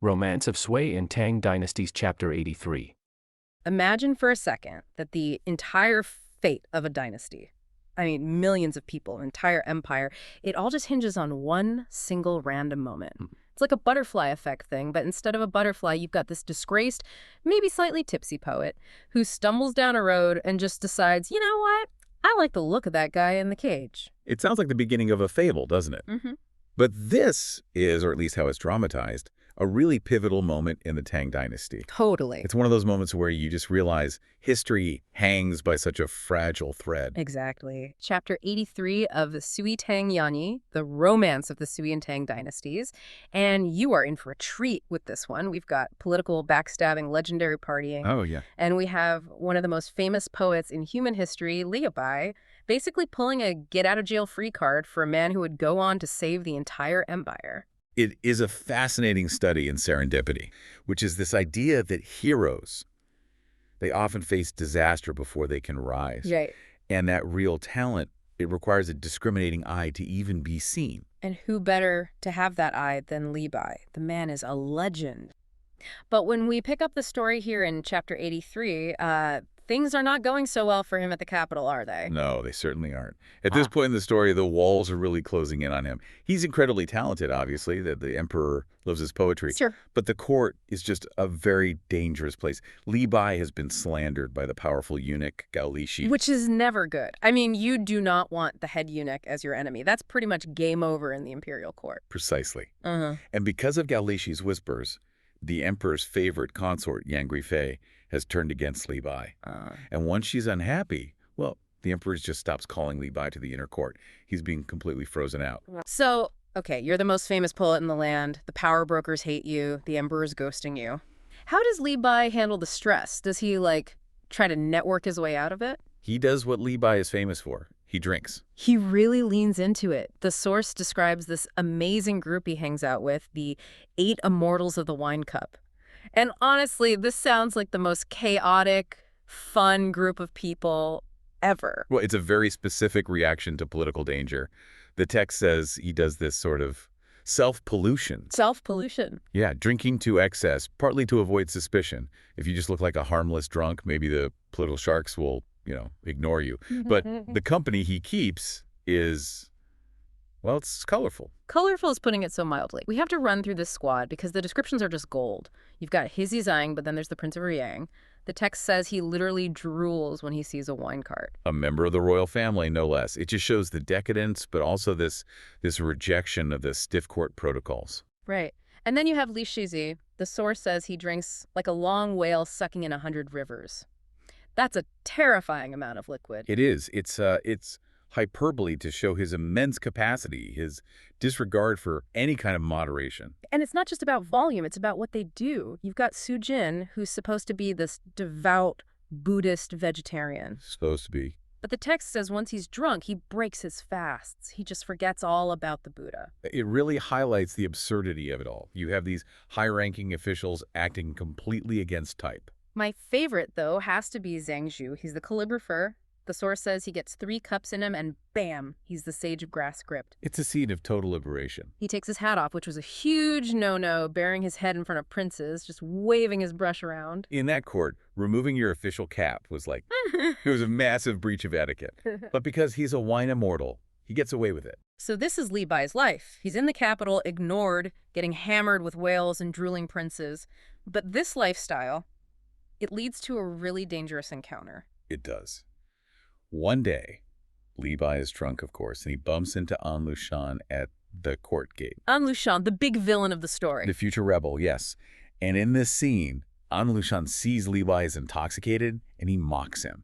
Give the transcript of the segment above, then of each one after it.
Romance of Sui and Tang Dynasties Chapter 83. Imagine for a second that the entire fate of a dynasty, I mean, millions of people, an entire empire, it all just hinges on one single random moment. It's like a butterfly effect thing, but instead of a butterfly, you've got this disgraced, maybe slightly tipsy poet who stumbles down a road and just decides, you know what? I like the look of that guy in the cage. It sounds like the beginning of a fable, doesn't it? Mm-hmm. But this is, or at least how it's dramatized, a really pivotal moment in the Tang Dynasty. Totally. It's one of those moments where you just realize history hangs by such a fragile thread. Exactly. Chapter 83 of the Sui Tang Yanyi, the romance of the Sui and Tang dynasties. And you are in for a treat with this one. We've got political backstabbing, legendary partying. Oh, yeah. And we have one of the most famous poets in human history, Liu Bai, basically pulling a get-out-of-jail-free card for a man who would go on to save the entire empire. It is a fascinating study in serendipity, which is this idea that heroes, they often face disaster before they can rise. Right. And that real talent, it requires a discriminating eye to even be seen. And who better to have that eye than Li Bai? The man is a legend. But when we pick up the story here in Chapter 83, things are not going so well for him at the capital, are they? No, they certainly aren't. At this point in the story, the walls are really closing in on him. He's incredibly talented, obviously, that the emperor loves his poetry. Sure. But the court is just a very dangerous place. Li Bai has been slandered by the powerful eunuch Gao Lishi. Which is never good. I mean, you do not want the head eunuch as your enemy. That's pretty much game over in the imperial court. Precisely. Uh-huh. And because of Gao Lishi's whispers, the emperor's favorite consort, Yang Guifei, has turned against Li Bai. And once she's unhappy, well, the emperor just stops calling Li Bai to the inner court. He's being completely frozen out. So, okay, you're the most famous poet in the land. The power brokers hate you. The emperor's ghosting you. How does Li Bai handle the stress? Does he, try to network his way out of it? He does what Li Bai is famous for. He drinks. He really leans into it. The source describes this amazing group he hangs out with, the 8 immortals of the wine cup. And honestly, this sounds like the most chaotic, fun group of people ever. Well, it's a very specific reaction to political danger. The text says he does this sort of self-pollution. Self-pollution. Yeah, drinking to excess, partly to avoid suspicion. If you just look like a harmless drunk, maybe the political sharks will, ignore you. But the company he keeps is, well, it's colorful. Colorful is putting it so mildly. We have to run through this squad because the descriptions are just gold. You've got Hizi Zhang, but then there's the Prince of Riang. The text says he literally drools when he sees a wine cart. A member of the royal family, no less. It just shows the decadence, but also this rejection of the stiff court protocols. Right. And then you have Li Shizi. The source says he drinks like a long whale sucking in 100 rivers. That's a terrifying amount of liquid. It is. It's hyperbole to show his immense capacity, his disregard for any kind of moderation. And it's not just about volume, it's about what they do. You've got Su Jin, who's supposed to be this devout Buddhist vegetarian. Supposed to be. But the text says once he's drunk, he breaks his fasts. He just forgets all about the Buddha. It really highlights the absurdity of it all. You have these high-ranking officials acting completely against type. My favorite, though, has to be Zhang Zhu. He's the calligrapher. The source says he gets 3 cups in him, and bam, he's the sage of grass script. It's a scene of total liberation. He takes his hat off, which was a huge no-no, bearing his head in front of princes, just waving his brush around. In that court, removing your official cap was it was a massive breach of etiquette. But because he's a wine immortal, he gets away with it. So this is Li Bai's life. He's in the capital, ignored, getting hammered with whales and drooling princes. But this lifestyle, it leads to a really dangerous encounter. It does. One day, Li Bai is drunk, of course, and he bumps into Lushan at the court gate. Lushan, the big villain of the story. The future rebel, yes. And in this scene, Lushan sees Li Bai is intoxicated, and he mocks him,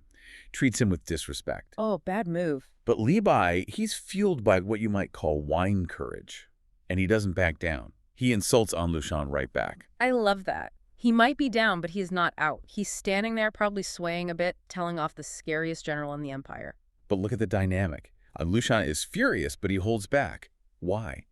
treats him with disrespect. Oh, bad move. But Li Bai, he's fueled by what you might call wine courage, and he doesn't back down. He insults Lushan right back. I love that. He might be down, but he's not out. He's standing there, probably swaying a bit, telling off the scariest general in the empire. But look at the dynamic. Lushan is furious, but he holds back. Why?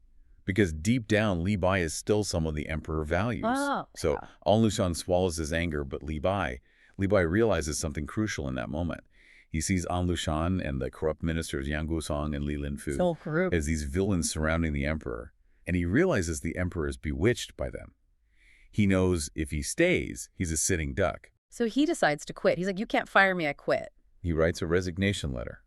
Because deep down, Li Bai is still someone the emperor values. Oh, So Lushan swallows his anger, but Li Bai realizes something crucial in that moment. He sees Lushan and the corrupt ministers Yang Gusong and Li Linfu so corrupt as these villains surrounding the emperor, and he realizes the emperor is bewitched by them. He knows if he stays, he's a sitting duck. So he decides to quit. He's like, you can't fire me, I quit. He writes a resignation letter.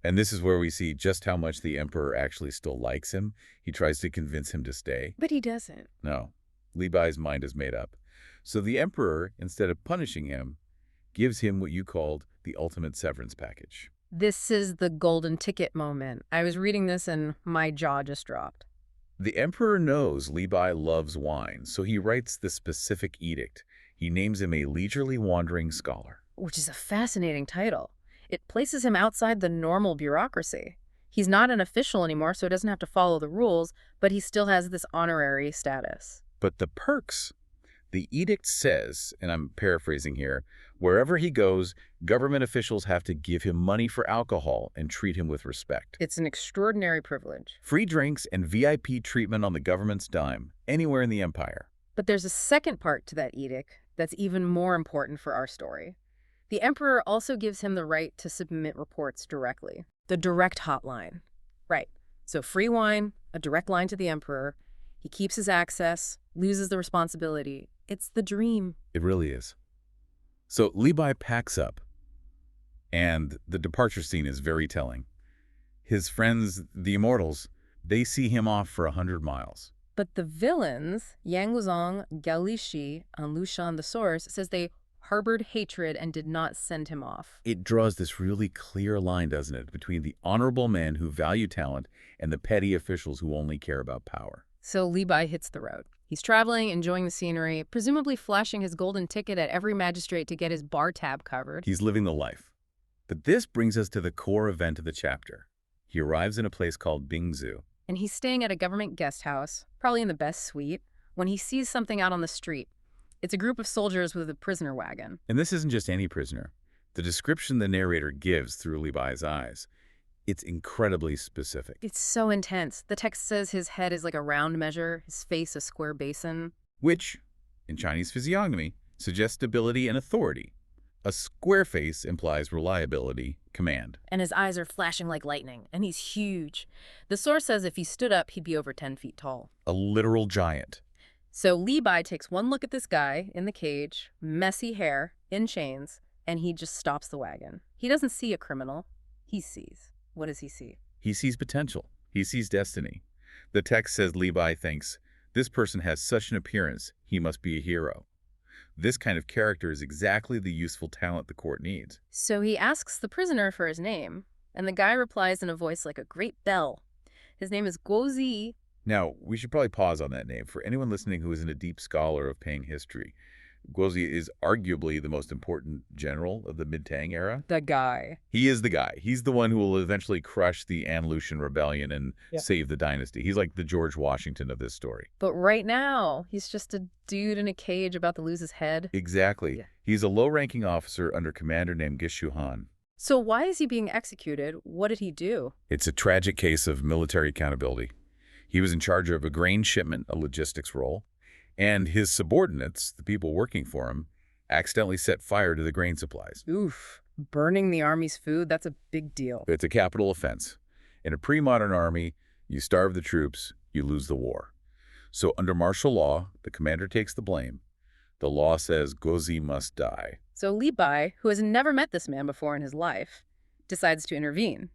And this is where we see just how much the emperor actually still likes him. He tries to convince him to stay. But he doesn't. No, Li Bai's mind is made up. So the emperor, instead of punishing him, gives him what you called the ultimate severance package. This is the golden ticket moment. I was reading this and my jaw just dropped. The emperor knows Li Bai loves wine, so he writes the specific edict. He names him a leisurely wandering scholar. Which is a fascinating title. It places him outside the normal bureaucracy. He's not an official anymore, so he doesn't have to follow the rules, but he still has this honorary status. But the perks, the edict says, and I'm paraphrasing here, wherever he goes, government officials have to give him money for alcohol and treat him with respect. It's an extraordinary privilege. Free drinks and VIP treatment on the government's dime, anywhere in the empire. But there's a second part to that edict that's even more important for our story. The emperor also gives him the right to submit reports directly. The direct hotline. Right. So free wine, a direct line to the emperor. He keeps his access, loses the responsibility. It's the dream. It really is. So Li Bai packs up, and the departure scene is very telling. His friends, the immortals, they see him off for 100 miles. But the villains, Yang Luzong, Gao Lishi, and Lushan the Source, says they harbored hatred and did not send him off. It draws this really clear line, doesn't it, between the honorable men who value talent and the petty officials who only care about power. So Li Bai hits the road. He's traveling, enjoying the scenery, presumably flashing his golden ticket at every magistrate to get his bar tab covered. He's living the life. But this brings us to the core event of the chapter. He arrives in a place called Bingzu. And he's staying at a government guest house, probably in the best suite, when he sees something out on the street. It's a group of soldiers with a prisoner wagon. And this isn't just any prisoner. The description the narrator gives through Li Bai's eyes, it's incredibly specific. It's so intense. The text says his head is like a round measure, his face a square basin. Which, in Chinese physiognomy, suggests stability and authority. A square face implies reliability, command. And his eyes are flashing like lightning, and he's huge. The source says if he stood up, he'd be over 10 feet tall. A literal giant. So Li Bai takes one look at this guy in the cage, messy hair, in chains, and he just stops the wagon. He doesn't see a criminal. He sees. What does he see? He sees potential. He sees destiny. The text says Li Bai thinks, this person has such an appearance, he must be a hero. This kind of character is exactly the useful talent the court needs. So he asks the prisoner for his name, and the guy replies in a voice like a great bell. His name is Guozi. Now, we should probably pause on that name. For anyone listening who isn't a deep scholar of Pang history, Guozi is arguably the most important general of the mid-Tang era. The guy. He is the guy. He's the one who will eventually crush the Lushan rebellion and save the dynasty. He's like the George Washington of this story. But right now, he's just a dude in a cage about to lose his head. Exactly. Yeah. He's a low-ranking officer under a commander named Gishu Han. So why is he being executed? What did he do? It's a tragic case of military accountability. He was in charge of a grain shipment, a logistics role, and his subordinates, the people working for him, accidentally set fire to the grain supplies. Oof. Burning the army's food, that's a big deal. It's a capital offense. In a pre-modern army, you starve the troops, you lose the war. So under martial law, the commander takes the blame. The law says Guozi must die. So Li Bai, who has never met this man before in his life, decides to intervene.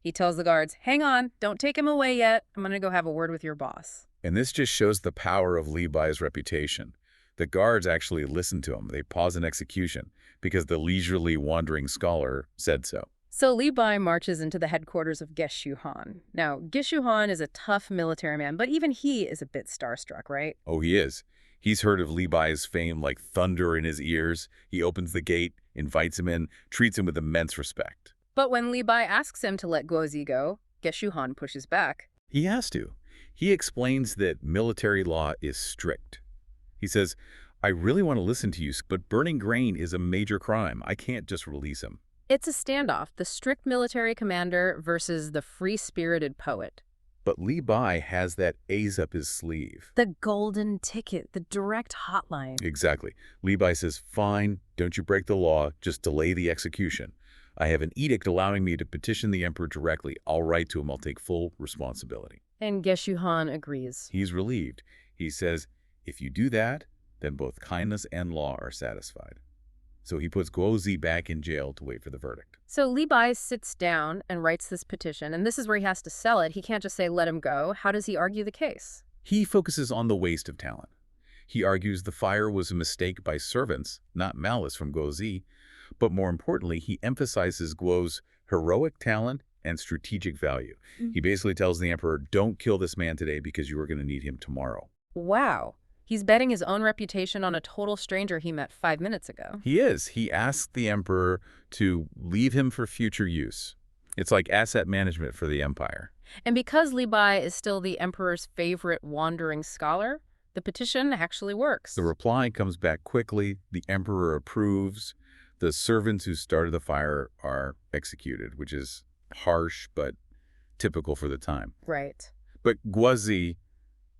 He tells the guards, hang on, don't take him away yet. I'm going to go have a word with your boss. And this just shows the power of Li Bai's reputation. The guards actually listen to him. They pause an execution because the leisurely wandering scholar said so. So Li Bai marches into the headquarters of Gishu Han. Now, Gishu Han is a tough military man, but even he is a bit starstruck, right? Oh, he is. He's heard of Li Bai's fame like thunder in his ears. He opens the gate, invites him in, treats him with immense respect. But when Li Bai asks him to let Guozi go, Gishu Han pushes back. He has to. He explains that military law is strict. He says, I really want to listen to you, but burning grain is a major crime. I can't just release him. It's a standoff, the strict military commander versus the free-spirited poet. But Li Bai has that ace up his sleeve. The golden ticket, the direct hotline. Exactly. Li Bai says, fine, don't you break the law, just delay the execution. I have an edict allowing me to petition the emperor directly. I'll write to him. I'll take full responsibility. And Gishu Han agrees. He's relieved. He says, if you do that, then both kindness and law are satisfied. So he puts Guozi back in jail to wait for the verdict. So Li Bai sits down and writes this petition, and this is where he has to sell it. He can't just say, let him go. How does he argue the case? He focuses on the waste of talent. He argues the fire was a mistake by servants, not malice from Guozi. But more importantly, he emphasizes Guo's heroic talent and strategic value. He basically tells the emperor, don't kill this man today because you are going to need him tomorrow. Wow. He's betting his own reputation on a total stranger he met 5 minutes ago. He is. He asked the emperor to leave him for future use. It's like asset management for the empire. And because Li Bai is still the emperor's favorite wandering scholar, the petition actually works. The reply comes back quickly. The emperor approves. The servants who started the fire are executed, which is harsh but typical for the time. Right. But Guozi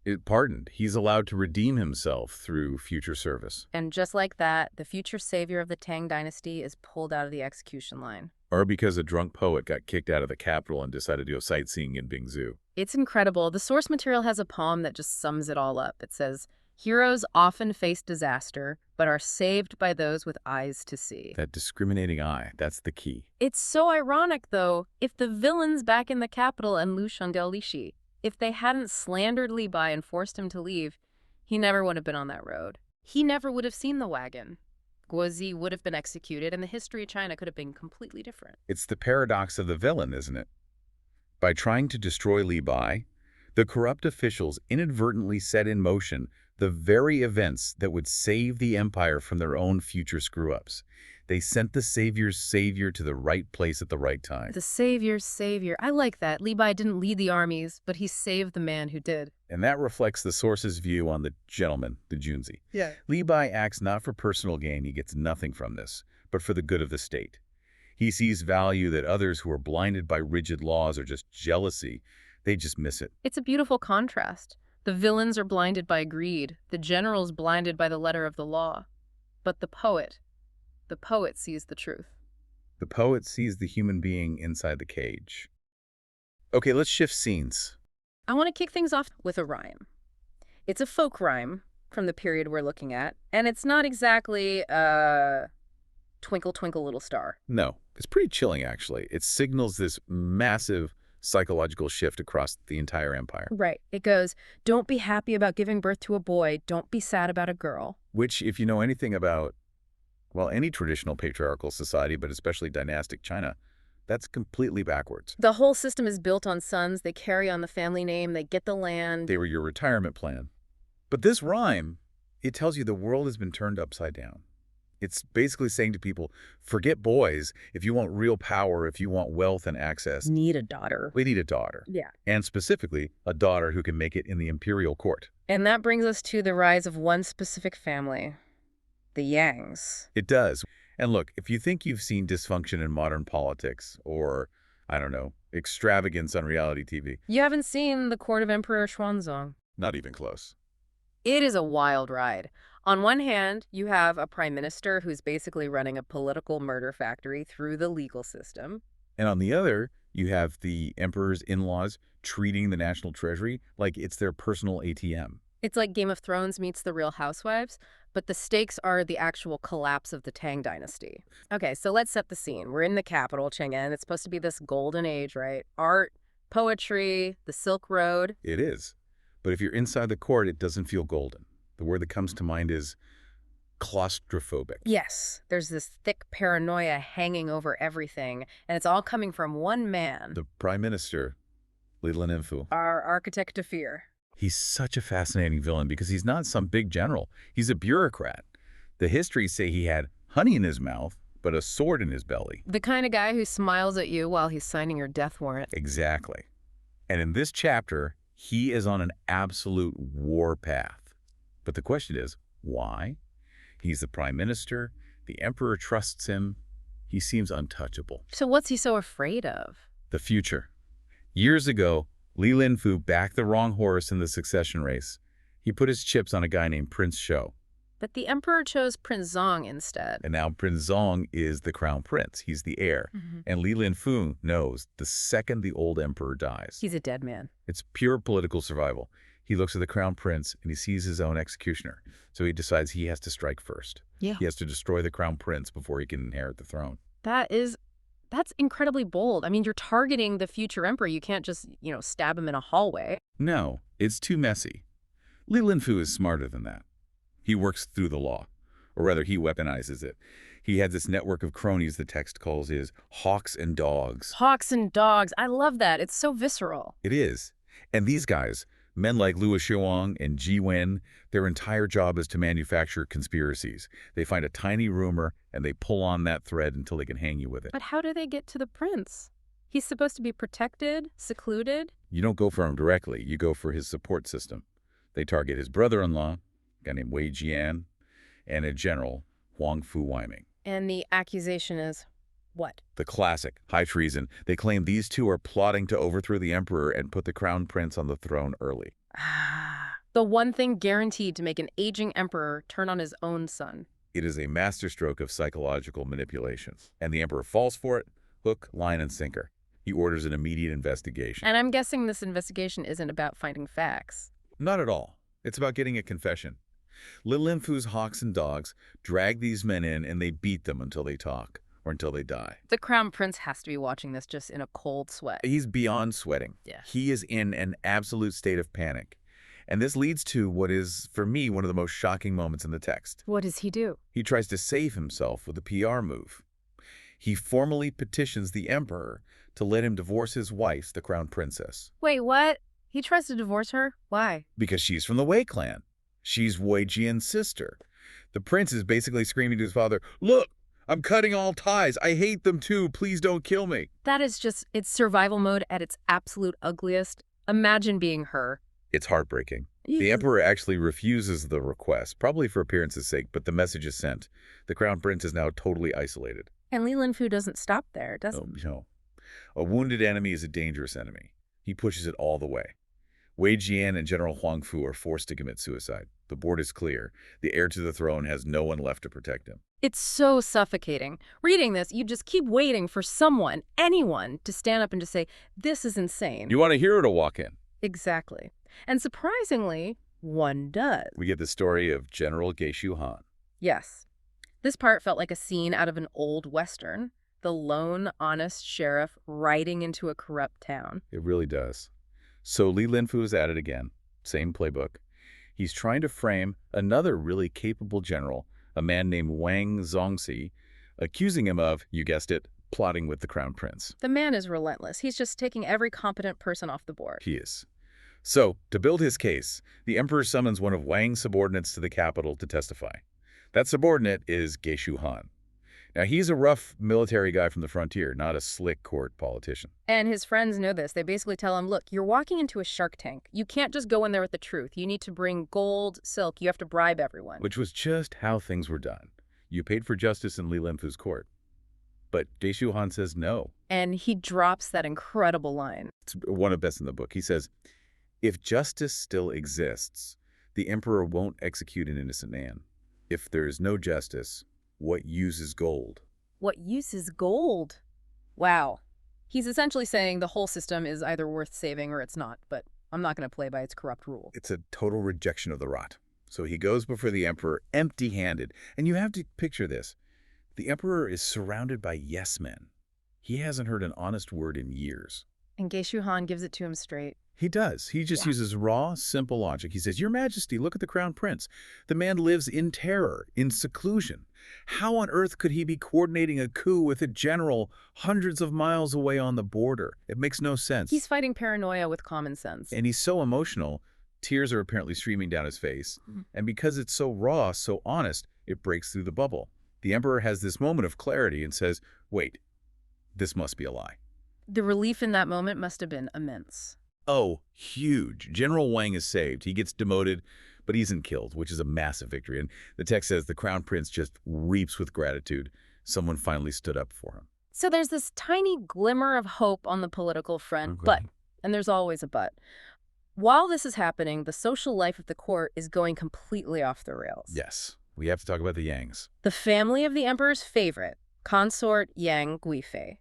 is pardoned. He's allowed to redeem himself through future service. And just like that, the future savior of the Tang dynasty is pulled out of the execution line. Or because a drunk poet got kicked out of the capital and decided to go sightseeing in Bingzhou. It's incredible. The source material has a poem that just sums it all up. It says, heroes often face disaster, but are saved by those with eyes to see. That discriminating eye, that's the key. It's so ironic, though. If the villains back in the capital and Lushan Lishi, if they hadn't slandered Li Bai and forced him to leave, he never would have been on that road. He never would have seen the wagon. Guozi would have been executed, and the history of China could have been completely different. It's the paradox of the villain, isn't it? By trying to destroy Li Bai, the corrupt officials inadvertently set in motion the very events that would save the empire from their own future screw-ups. They sent the savior's savior to the right place at the right time. The savior's savior. I like that. Li Bai didn't lead the armies, but he saved the man who did. And that reflects the source's view on the gentleman, the Junzi. Yeah. Li Bai acts not for personal gain, he gets nothing from this, but for the good of the state. He sees value that others who are blinded by rigid laws or just jealousy, they just miss it. It's a beautiful contrast. The villains are blinded by greed, the generals blinded by the letter of the law. But the poet sees the truth. The poet sees the human being inside the cage. Okay, let's shift scenes. I want to kick things off with a rhyme. It's a folk rhyme from the period we're looking at, and it's not exactly Twinkle, Twinkle, Little Star. No, it's pretty chilling, actually. It signals this massive psychological shift across the entire empire. Right. It goes, don't be happy about giving birth to a boy. Don't be sad about a girl. Which, if you know anything about, well, any traditional patriarchal society, but especially dynastic China, that's completely backwards. The whole system is built on sons. They carry on the family name. They get the land. They were your retirement plan. But this rhyme, it tells you the world has been turned upside down. It's basically saying to people, forget boys. If you want real power, if you want wealth and access, Need a daughter. we need a daughter. Yeah. And specifically, a daughter who can make it in the imperial court. And that brings us to the rise of one specific family, the Yangs. It does. And look, if you think you've seen dysfunction in modern politics or, I don't know, extravagance on reality TV, You haven't seen the court of Emperor Xuanzong. not even close. It is a wild ride. On one hand, you have a prime minister who's basically running a political murder factory through the legal system. And on the other, you have the emperor's in-laws treating the national treasury like it's their personal ATM. It's like Game of Thrones meets the Real Housewives, but the stakes are the actual collapse of the Tang dynasty. Okay, so let's set the scene. We're in the capital, Chang'an. It's supposed to be this golden age, right? Art, poetry, the Silk Road. It is. But if you're inside the court, it doesn't feel golden. The word that comes to mind is claustrophobic. Yes, there's this thick paranoia hanging over everything, and it's all coming from one man, The prime minister, Li Linfu. our architect of fear. He's such a fascinating villain because he's not some big general. He's a bureaucrat. The histories say he had honey in his mouth, but a sword in his belly. The kind of guy who smiles at you while he's signing your death warrant. Exactly. And in this chapter, he is on an absolute war path. But the question is, why? He's the prime minister. The emperor trusts him. He seems untouchable. So what's he so afraid of? The future. Years ago, Li Linfu backed the wrong horse in the succession race. He put his chips on a guy named Prince Shou. But the emperor chose Prince Zong instead. And now Prince Zong is the crown prince. He's the heir. And Li Linfu knows the second the old emperor dies, He's a dead man. it's pure political survival. He looks at the crown prince and he sees his own executioner. So he decides he has to strike first. Yeah. He has to destroy the crown prince before he can inherit the throne. That's incredibly bold. I mean, you're targeting the future emperor. You can't just, stab him in a hallway. No, it's too messy. Li Linfu is smarter than that. He works through the law, or rather he weaponizes it. He has this network of cronies the text calls his hawks and dogs. Hawks and dogs. I love that. It's so visceral. It is. And these guys, men like Lushan and Ji Wen, their entire job is to manufacture conspiracies. They find a tiny rumor and they pull on that thread until they can hang you with it. But how do they get to the prince? He's supposed to be protected, secluded. You don't go for him directly. You go for his support system. They target his brother-in-law, a guy named Wei Jian, and a general, Huang Fu Weiming. And the accusation is what? The classic, high treason. They claim these two are plotting to overthrow the emperor and put the crown prince on the throne early. The one thing guaranteed to make an aging emperor turn on his own son. It is a masterstroke of psychological manipulation. And the emperor falls for it, hook, line, and sinker. He orders an immediate investigation. And I'm guessing this investigation isn't about finding facts. Not at all. It's about getting a confession. Li Linfu's hawks and dogs drag these men in and they beat them until they talk, or until they die. The crown prince has to be watching this just in a cold sweat. He's beyond sweating. Yeah. He is in an absolute state of panic. And this leads to what is, for me, one of the most shocking moments in the text. What does he do? He tries to save himself with a PR move. He formally petitions the emperor to let him divorce his wife, the crown princess. Wait, what? He tries to divorce her? Why? Because she's from the Wei clan. She's Wei Jian's sister. The prince is basically screaming to his father, "Look, I'm cutting all ties. I hate them too. Please don't kill me." That is just, it's survival mode at its absolute ugliest. Imagine being her. It's heartbreaking. The emperor actually refuses the request, probably for appearance's sake, but the message is sent. The crown prince is now totally isolated. And Li Linfu doesn't stop there, does he? No. A wounded enemy is a dangerous enemy. He pushes it all the way. Wei Jian and General Huang Fu are forced to commit suicide. The board is clear. The heir to the throne has no one left to protect him. It's so suffocating. Reading this, you just keep waiting for someone, anyone, to stand up and to say, this is insane. You want a hero to walk in. Exactly. And surprisingly, one does. We get the story of General Geishu Han. Yes. This part felt like a scene out of an old Western. The lone, honest sheriff riding into a corrupt town. It really does. So Li Linfu is at it again. Same playbook. He's trying to frame another really capable general, a man named Wang Zongxi, accusing him of, you guessed it, plotting with the crown prince. The man is relentless. He's just taking every competent person off the board. He is. So, to build his case, the emperor summons one of Wang's subordinates to the capital to testify. That subordinate is Geishu Han. Now, he's a rough military guy from the frontier, not a slick court politician. And his friends know this. They basically tell him, look, you're walking into a shark tank. You can't just go in there with the truth. You need to bring gold, silk. You have to bribe everyone. Which was just how things were done. You paid for justice in Li Linfu's court. But Geishu Han says no. And he drops that incredible line. It's one of the best in the book. He says, if justice still exists, the emperor won't execute an innocent man. If there is no justice, what use is gold? What use is gold? Wow. He's essentially saying the whole system is either worth saving or it's not, but I'm not going to play by its corrupt rule. It's a total rejection of the rot. So he goes before the emperor empty-handed. And you have to picture this. The emperor is surrounded by yes-men. He hasn't heard an honest word in years. And Geishu Han gives it to him straight. He does. He just uses raw, simple logic. He says, Your Majesty, look at the crown prince. The man lives in terror, in seclusion. How on earth could he be coordinating a coup with a general hundreds of miles away on the border? It makes no sense. He's fighting paranoia with common sense. And he's so emotional, tears are apparently streaming down his face. And because it's so raw, so honest, it breaks through the bubble. The emperor has this moment of clarity and says, wait, this must be a lie. The relief in that moment must have been immense. Oh, huge. General Wang is saved. He gets demoted, but he isn't killed, which is a massive victory. And the text says the crown prince just reaps with gratitude. Someone finally stood up for him. So there's this tiny glimmer of hope on the political front, but, and there's always a but, while this is happening, the social life of the court is going completely off the rails. Yes. We have to talk about the Yangs. The family of the emperor's favorite, consort Yang Guifei.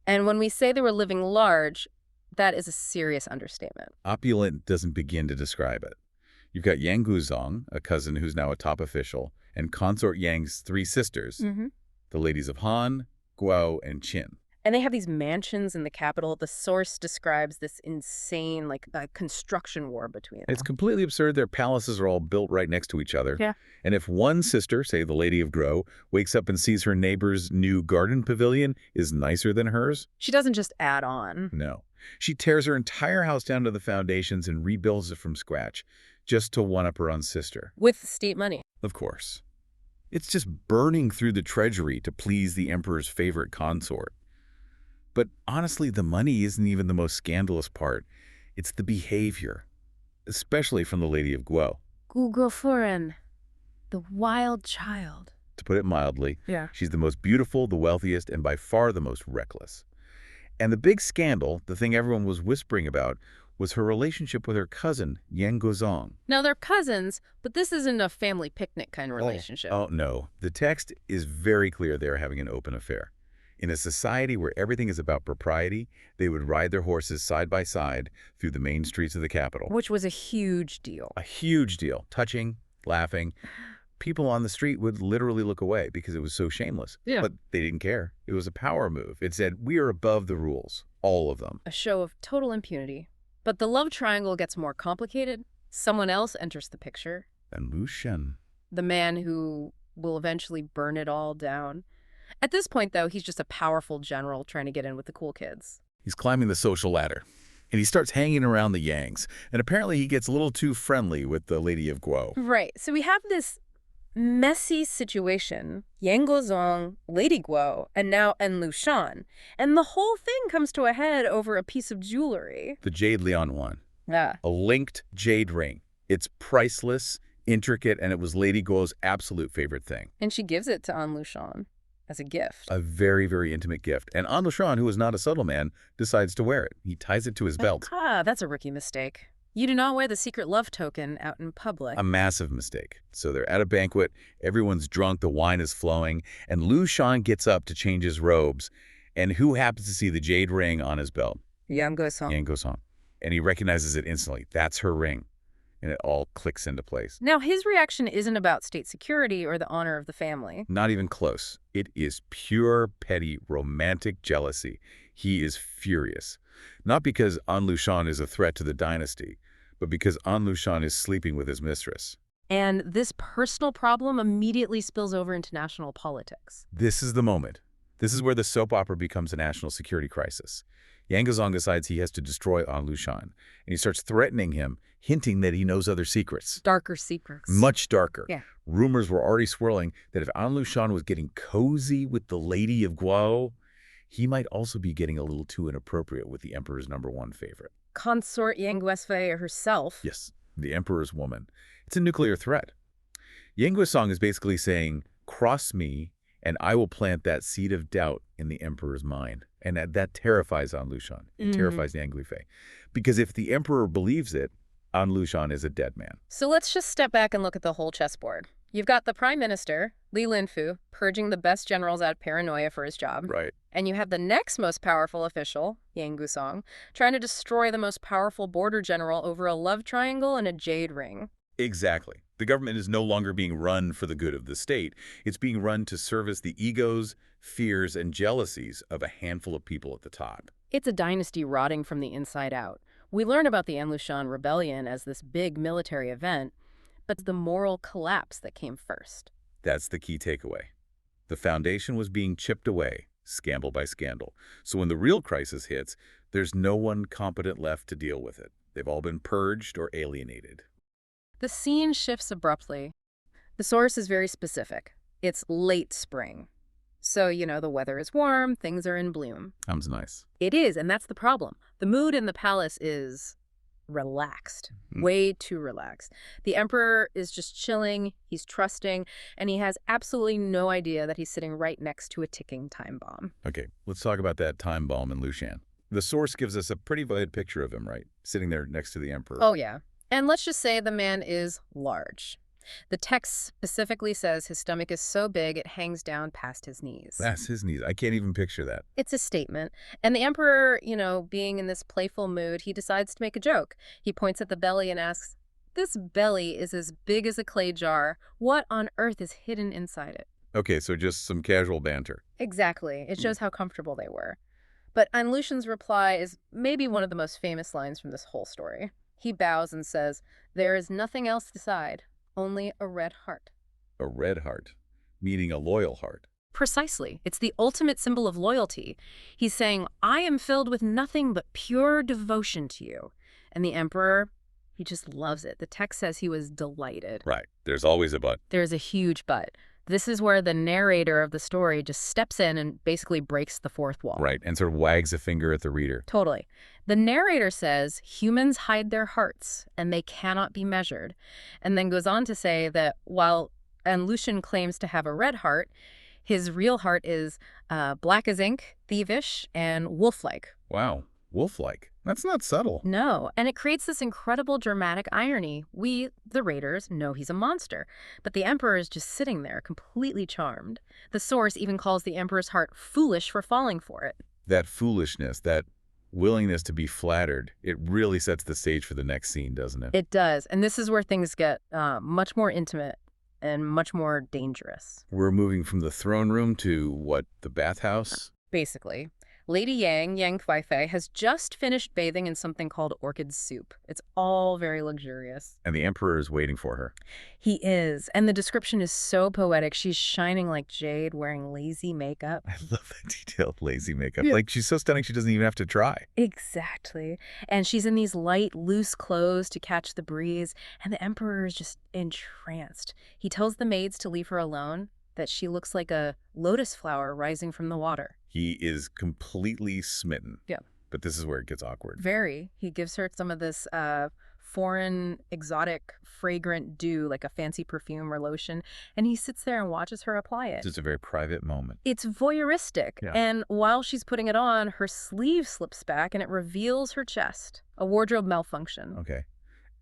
And when we say they were living large, That is a serious understatement. Opulent doesn't begin to describe it. You've got Yang Guzong, a cousin who's now a top official, and consort Yang's three sisters, the ladies of Han, Guo, and Qin. And they have these mansions in the capital. The source describes this insane, construction war between them. It's completely absurd. Their palaces are all built right next to each other. Yeah. And if one sister, say the Lady of Guo, wakes up and sees her neighbor's new garden pavilion is nicer than hers, She doesn't just add on. no. She tears her entire house down to the foundations and rebuilds it from scratch, just to one-up her own sister. With state money. Of course. It's just burning through the treasury to please the emperor's favorite consort. But honestly, the money isn't even the most scandalous part. It's the behavior, especially from the Lady of Guo. Guguofuren, the wild child. To put it mildly, Yeah. she's the most beautiful, the wealthiest, and by far the most reckless. And the big scandal, the thing everyone was whispering about, was her relationship with her cousin, Yang Guzong. Now, they're cousins, but this isn't a family picnic kind of relationship. Oh, no. The text is very clear they're having an open affair. In a society where everything is about propriety, they would ride their horses side by side through the main streets of the capital. Which was a huge deal. A huge deal. Touching, laughing. People on the street would literally look away because it was so shameless. Yeah. But they didn't care. It was a power move. It said, we are above the rules. All of them. A show of total impunity. But the love triangle gets more complicated. Someone else enters the picture. And Lushan. The man who will eventually burn it all down. At this point, though, he's just a powerful general trying to get in with the cool kids. He's climbing the social ladder. And he starts hanging around the Yangs. And apparently he gets a little too friendly with the Lady of Guo. Right. So we have this messy situation. Yang Guzong, Lady Guo, and Lushan. And the whole thing comes to a head over a piece of jewelry. The Jade Lian one. Yeah. A linked jade ring. It's priceless, intricate, and it was Lady Guo's absolute favorite thing. And she gives it to Lushan as a gift. A very, very intimate gift. And Lushan, who is not a subtle man, decides to wear it. He ties it to his belt. That's a rookie mistake. You do not wear the secret love token out in public. A massive mistake. So they're at a banquet, everyone's drunk, the wine is flowing, and Lushan gets up to change his robes. And who happens to see the jade ring on his belt? Yang Guzong. Yang Guzong. And he recognizes it instantly. That's her ring. And it all clicks into place. Now, his reaction isn't about state security or the honor of the family. Not even close. It is pure, petty, romantic jealousy. He is furious. Not because Lushan is a threat to the dynasty, but because Lushan is sleeping with his mistress. And this personal problem immediately spills over into national politics. This is the moment. This is where the soap opera becomes a national security crisis. Yang Guzong decides he has to destroy Lushan, and he starts threatening him, hinting that he knows other secrets. Darker secrets. Much darker. Yeah. Rumors were already swirling that if Lushan was getting cozy with the Lady of Guo, he might also be getting a little too inappropriate with the emperor's #1 favorite. Consort Yang Guizfei herself. Yes, the emperor's woman. It's a nuclear threat. Yang Guizong is basically saying, cross me, and I will plant that seed of doubt in the emperor's mind. And that terrifies Lushan. It terrifies Yang Guizfei. Because if the emperor believes it, Lushan is a dead man. So let's just step back and look at the whole chessboard. You've got the prime minister, Li Linfu, purging the best generals out of paranoia for his job. Right. And you have the next most powerful official, Yang Guzong, trying to destroy the most powerful border general over a love triangle and a jade ring. Exactly. The government is no longer being run for the good of the state. It's being run to service the egos, fears, and jealousies of a handful of people at the top. It's a dynasty rotting from the inside out. We learn about the Lushan rebellion as this big military event, but the moral collapse that came first. That's the key takeaway. The foundation was being chipped away, scandal by scandal. So when the real crisis hits, there's no one competent left to deal with it. They've all been purged or alienated. The scene shifts abruptly. The source is very specific. It's late spring. So, the weather is warm, things are in bloom. Sounds nice. It is, and that's the problem. The mood in the palace is relaxed, way too relaxed. The emperor is just chilling, he's trusting, and he has absolutely no idea that he's sitting right next to a ticking time bomb. Okay, let's talk about that time bomb in Lushan. The source gives us a pretty vivid picture of him, right? Sitting there next to the emperor. Oh, yeah. And let's just say the man is large. The text specifically says his stomach is so big it hangs down past his knees. That's his knees. I can't even picture that. It's a statement. And the emperor, being in this playful mood, he decides to make a joke. He points at the belly and asks, "This belly is as big as a clay jar. What on earth is hidden inside it?" Okay, so just some casual banter. Exactly. It shows how comfortable they were. But Lushan's reply is maybe one of the most famous lines from this whole story. He bows and says, "There is nothing else beside, only a red heart." A red heart, meaning a loyal heart. Precisely. It's the ultimate symbol of loyalty. He's saying, "I am filled with nothing but pure devotion to you." And the emperor, he just loves it. The text says he was delighted. Right. There's always a but. There's a huge but. This is where the narrator of the story just steps in and basically breaks the fourth wall. Right, and sort of wags a finger at the reader. Totally. The narrator says humans hide their hearts and they cannot be measured, and then goes on to say that while Lushan claims to have a red heart, his real heart is black as ink, thievish, and wolf-like. Wow, wolf-like. That's not subtle. No, and it creates this incredible dramatic irony. We, the raiders, know he's a monster, but the emperor is just sitting there, completely charmed. The source even calls the emperor's heart foolish for falling for it. That foolishness, that willingness to be flattered, it really sets the stage for the next scene, doesn't it? It does, and this is where things get much more intimate and much more dangerous. We're moving from the throne room to, what, the bathhouse? Basically. Lady Yang Kuai-fei, has just finished bathing in something called orchid soup. It's all very luxurious. And the emperor is waiting for her. He is, and the description is so poetic. She's shining like jade, wearing lazy makeup. I love that detailed lazy makeup. Yeah. Like, she's so stunning she doesn't even have to try. Exactly. And she's in these light, loose clothes to catch the breeze, and the emperor is just entranced. He tells the maids to leave her alone, that she looks like a lotus flower rising from the water. He is completely smitten. Yeah. But this is where it gets awkward. Very. He gives her some of this foreign, exotic, fragrant dew, like a fancy perfume or lotion, and he sits there and watches her apply it. It's just a very private moment. It's voyeuristic, Yeah. and while she's putting it on, her sleeve slips back and it reveals her chest. A wardrobe malfunction. Okay.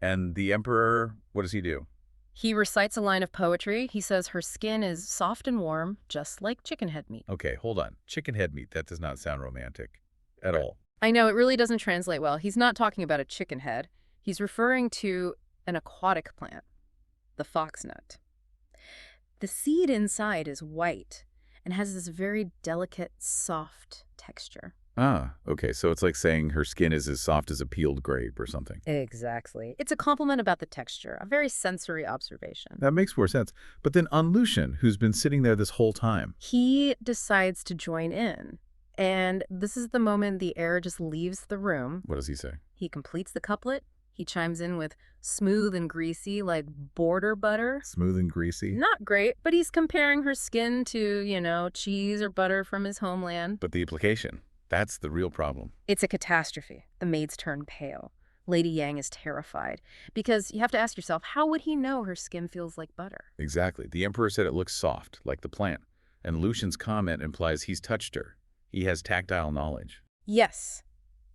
And the emperor, what does he do? He recites a line of poetry. He says her skin is soft and warm, just like chicken head meat. Okay, hold on. Chicken head meat, that does not sound romantic at all. I know, it really doesn't translate well. He's not talking about a chicken head. He's referring to an aquatic plant, the foxnut. The seed inside is white and has this very delicate, soft texture. Ah, okay, so it's like saying her skin is as soft as a peeled grape or something. Exactly. It's a compliment about the texture, a very sensory observation. That makes more sense. But then on Lushan, who's been sitting there this whole time. He decides to join in. And this is the moment the heir just leaves the room. What does he say? He completes the couplet. He chimes in with smooth and greasy like border butter. Smooth and greasy. Not great, but he's comparing her skin to, cheese or butter from his homeland. But the implication, that's the real problem. It's a catastrophe. The maids turn pale. Lady Yang is terrified because you have to ask yourself, how would he know her skin feels like butter? Exactly. The emperor said it looks soft, like the plant. And Lushan's comment implies he's touched her. He has tactile knowledge. Yes.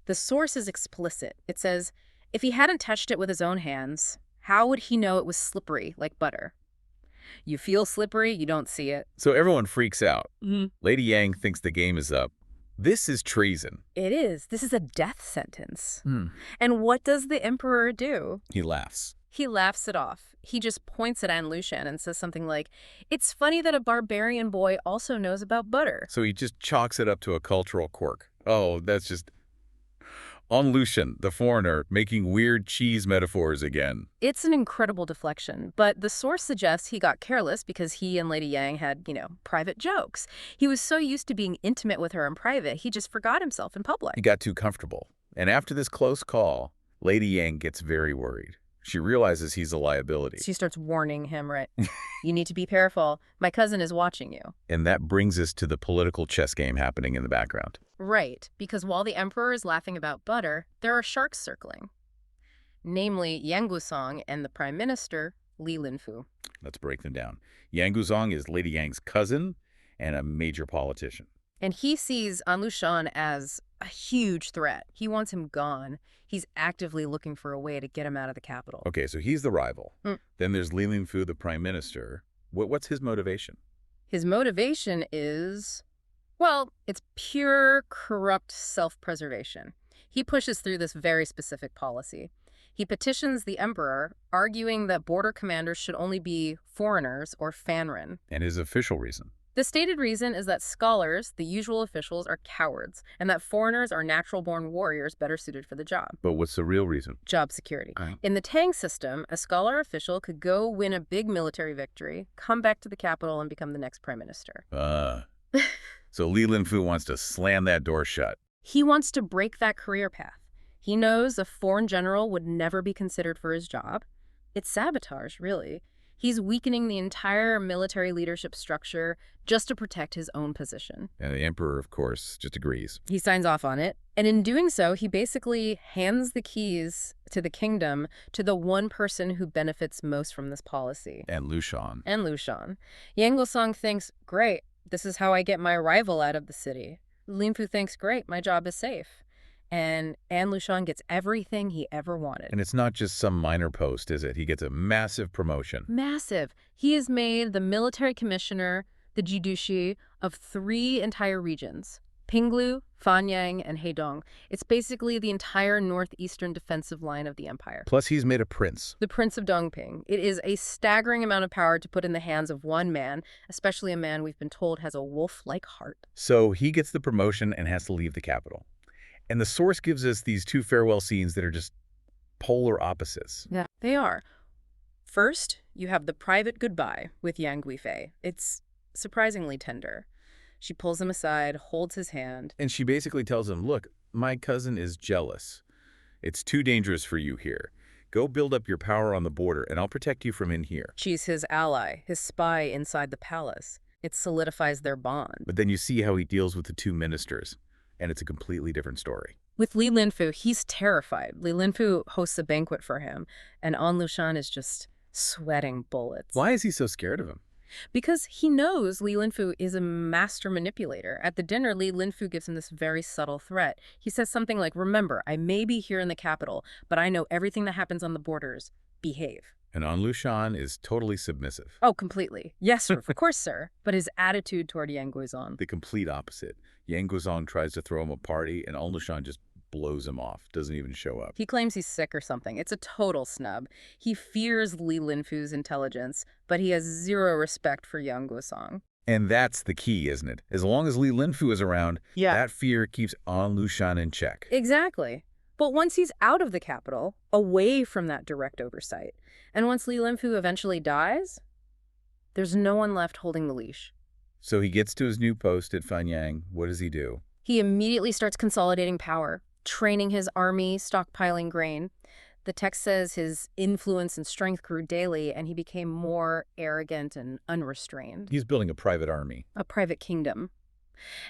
The source is explicit. It says, if he hadn't touched it with his own hands, how would he know it was slippery like butter? You feel slippery, you don't see it. So everyone freaks out. Mm-hmm. Lady Yang thinks the game is up. This is treason. It is. This is a death sentence. And what does the emperor do? He laughs. He laughs it off. He just points at Lushan and says something like, it's funny that a barbarian boy also knows about butter. So he just chalks it up to a cultural quirk. Oh, that's just... On Lushan, the foreigner, making weird cheese metaphors again. It's an incredible deflection, but the source suggests he got careless because he and Lady Yang had, private jokes. He was so used to being intimate with her in private, he just forgot himself in public. He got too comfortable. And after this close call, Lady Yang gets very worried. She realizes he's a liability. She starts warning him, right? You need to be careful. My cousin is watching you. And that brings us to the political chess game happening in the background. Right, because while the emperor is laughing about butter, there are sharks circling. Namely, Yang Gusong and the prime minister, Li Linfu. Let's break them down. Yang Guzong is Lady Yang's cousin and a major politician. And he sees An Lushan as a huge threat. He wants him gone. He's actively looking for a way to get him out of the capital. Okay, so he's the rival. Mm. Then there's Li Linfu, the prime minister. What's his motivation? His motivation is, well, it's pure, corrupt self-preservation. He pushes through this very specific policy. He petitions the emperor, arguing that border commanders should only be foreigners or fanren. And his official reason? The stated reason is that scholars, the usual officials, are cowards, and that foreigners are natural-born warriors better suited for the job. But what's the real reason? Job security. In the Tang system, a scholar official could go win a big military victory, come back to the capital, and become the next prime minister. So Li Linfu wants to slam that door shut. He wants to break that career path. He knows a foreign general would never be considered for his job. It's sabotage, really. He's weakening the entire military leadership structure just to protect his own position. And the emperor, of course, just agrees. He signs off on it. And in doing so, he basically hands the keys to the kingdom to the one person who benefits most from this policy. And Lushan. And Lushan. Yang Guosong thinks, great, this is how I get my rival out of the city. Linfu thinks, great, my job is safe. And An Lushan gets everything he ever wanted. And it's not just some minor post, is it? He gets a massive promotion. Massive. He is made the military commissioner, the Jidushi, of 3 entire regions. Pinglu, Fanyang, and Hedong. It's basically the entire northeastern defensive line of the empire. Plus, he's made a prince. The Prince of Dongping. It is a staggering amount of power to put in the hands of one man, especially a man we've been told has a wolf-like heart. So he gets the promotion and has to leave the capital. And the source gives us these 2 farewell scenes that are just polar opposites. Yeah, they are. First, you have the private goodbye with Yang Guifei. It's surprisingly tender. She pulls him aside, holds his hand. And she basically tells him, look, my cousin is jealous. It's too dangerous for you here. Go build up your power on the border, and I'll protect you from in here. She's his ally, his spy inside the palace. It solidifies their bond. But then you see how he deals with the 2 ministers. And it's a completely different story. With Li Linfu, he's terrified. Li Linfu hosts a banquet for him, and An Lushan is just sweating bullets. Why is he so scared of him? Because he knows Li Linfu is a master manipulator. At the dinner, Li Linfu gives him this very subtle threat. He says something like, remember, I may be here in the capital, but I know everything that happens on the borders. Behave. And An Lushan is totally submissive. Oh, completely. Yes, sir. Of course, sir. But his attitude toward Yang Guizong. The complete opposite. Yang Guizong tries to throw him a party, and An Lushan just blows him off, doesn't even show up. He claims he's sick or something. It's a total snub. He fears Li Linfu's intelligence, but he has zero respect for Yang Guizong. And that's the key, isn't it? As long as Li Linfu is around, Yeah. that fear keeps An Lushan in check. Exactly. But once he's out of the capital, away from that direct oversight, and once Li Linfu eventually dies, there's no one left holding the leash. So he gets to his new post at Fanyang. What does he do? He immediately starts consolidating power, training his army, stockpiling grain. The text says his influence and strength grew daily, and he became more arrogant and unrestrained. He's building a private army. A private kingdom.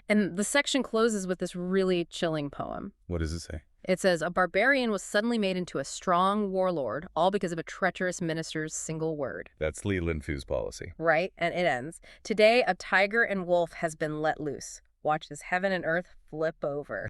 And the section closes with this really chilling poem. What does it say? It says, a barbarian was suddenly made into a strong warlord, all because of a treacherous minister's single word. That's Li Linfu's policy. Right? And it ends, today a tiger and wolf has been let loose. Watch as heaven and earth flip over.